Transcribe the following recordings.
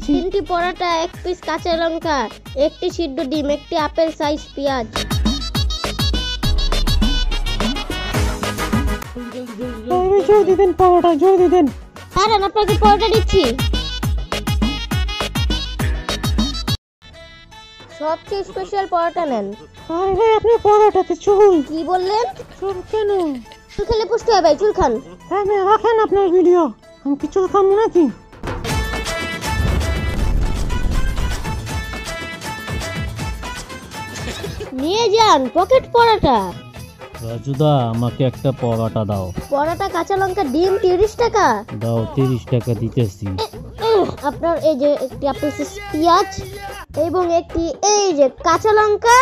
তিনটি পরোটা, এক পিস কাঁচা লঙ্কা, একটি সিদ্ধ ডিম, একটি আপেল সাইজ পেঁয়াজ। জলদি দেন পরোটা, জলদি দেন। দাঁড়ান, আপনাকে পরোটা দিচ্ছি। সবচেয়ে স্পেশাল পরোটা নেন। আরে ভাই, আপনি পরোটাতে চুল। কি বললেন? চুল কেন? চুল খেলে পুষ্টি হবে, চুল খান। হ্যাঁ, রাখেন আপনার ভিডিও, আমি কি চুল খাবো নাকি? নিয়ে যান পকেট পরোটা। রাজুদা, আমাকে একটা পরোটা দাও। পরোটা, কাঁচা লঙ্কা, ডিম 30 টাকা। দাও, 30 টাকা দিতেছি। আপনার এই যে একটি আপেল সাইজ পেঁয়াজ এবং একটি এই যে কাঁচা লঙ্কা,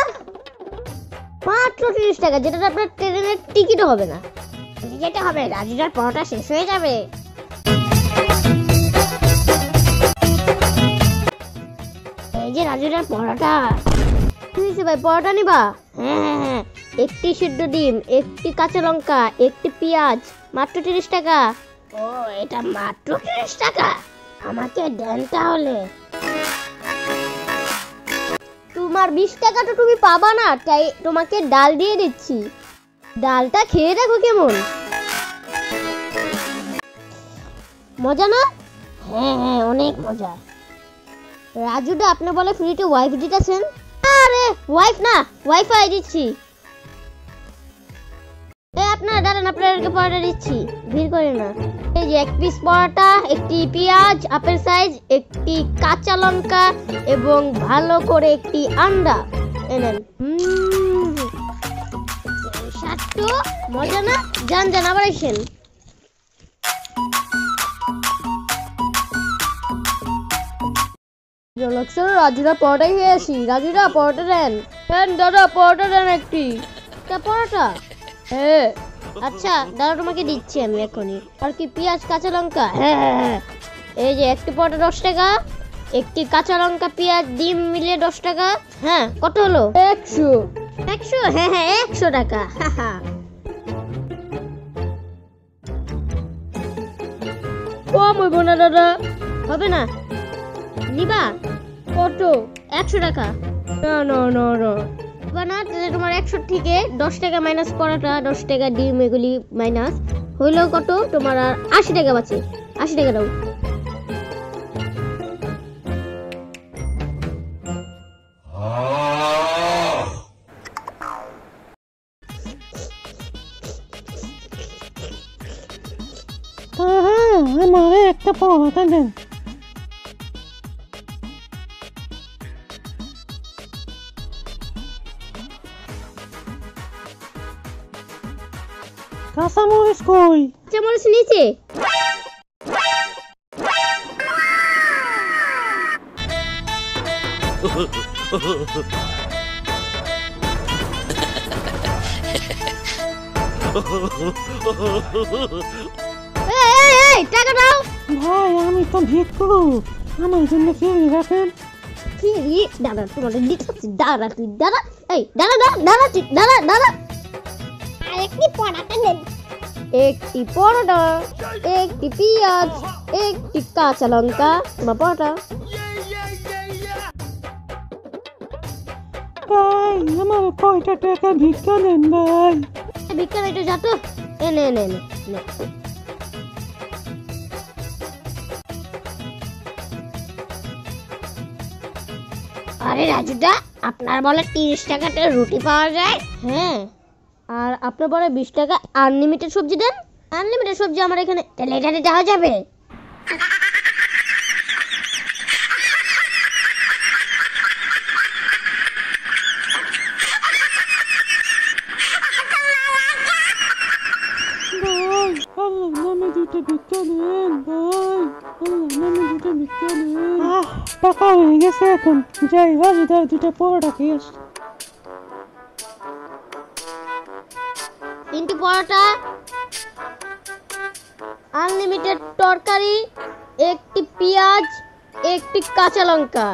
মাত্র 30 টাকা, যেটা আপনার ট্রেনের টিকিটও হবে না। যেটা হবে, রাজুদার পরোটা শেষ হয়ে যাবে। এই যে রাজুদার পরোটা। কি হয়েছে ভাই, পরোটা নিবা? হ্যাঁ, একটি সিদ্ধ ডিম, একটি কাঁচা লঙ্কা, একটি পেঁয়াজ, মাত্র 30 টাকা। ও, এটা মাত্র 30 টাকা? আমাকে দেন তাহলে। তোমার 20 টাকা তো তুমি পাবা না, তাই তোমাকে ডাল দিয়ে দিচ্ছি। ডালটা খেয়ে দেখো কেমন মজা না? হ্যাঁ, অনেক মজা। রাজুদা, আপনি বলে ফ্রিতে ওয়াইফ দিতেছেন? আরে ওয়াইফ না, ওয়াইফাই দিচ্ছি। আপনারা দাঁড়ান, আপনাদেরকে পরোটা দিচ্ছি, ভিড় করে না। এই যে এক পিস পরোটা, একটি পেঁয়াজ আপেল সাইজ, একটি কাঁচা লঙ্কা এবং ভালো করে একটি আন্ডা এনেন। সাতটো মজা না? যান আবার আসেন। রাজুরা পরোটাই খেয়ে আসি। রাজুরা পরোটা দেন। দাদা পরোটা দেন একটি। পরোটা? হ্যাঁ, আচ্ছা দাদা, তোমাকে দিচ্ছি আমি এখনই। আর কি পেঁয়াজ, কাঁচা লঙ্কা? হ্যাঁ, এই যে একটি পরোটা 10 টাকা, একটি কাঁচা লঙ্কা, পেঁয়াজ, ডিম মিলিয়ে 10 টাকা। হ্যাঁ, কত হলো? 100। হ্যাঁ, 100 টাকা। কম হইব না দাদা? হবে না? নিবা কত? 100 টাকা। না, তাহলে তোমার 100 থেকে 10 টাকা মাইনাস পরোটা, 10 টাকা ডিম, এগুলি মাইনাস হইলো কত? তোমার আর 80 টাকা বাঁচে। 80 টাকা দাও। আমারে একটা পরোটা দেন। কাঁচামরিচ কই? কাঁচামরিচ নিচে। এই টাকা দাও। ভাই, আমি তো ভিক্ষুক, আমার জন্য ফিরিয়ে রাখেন। ফিরিয়ে? দাদা, তোমাদের দিচ্ছি। দাদা তুই দাদা, এই দাদা। একটি পরোটা দেন। একটি পরোটা, একটি পেঁয়াজ, একটি কাঁচা লঙ্কা, তোমার পরোটা। ভাই, আমার কয়টা টাকা ভিক্ষা দেন ভাই। ভিক্ষা দিতে যা তো। নে। আরে রাজুদা, আপনার বলে 30 টাকাতে রুটি পাওয়া যায়? হ্যাঁ, আর আপনার বলে 20 টাকা আনলিমিটেড সবজি দেন। আনলিমিটেড সবজি আমার এখানে, তাহলে এটা দেওয়া যাবে? টাকা হয়ে গেছে, এখন যাই রাজুদার 2টা পরোটা খেয়ে আসি। 3টি পরোটা, আনলিমিটেড তরকারি, একটি পেঁয়াজ, একটি কাঁচা লঙ্কা।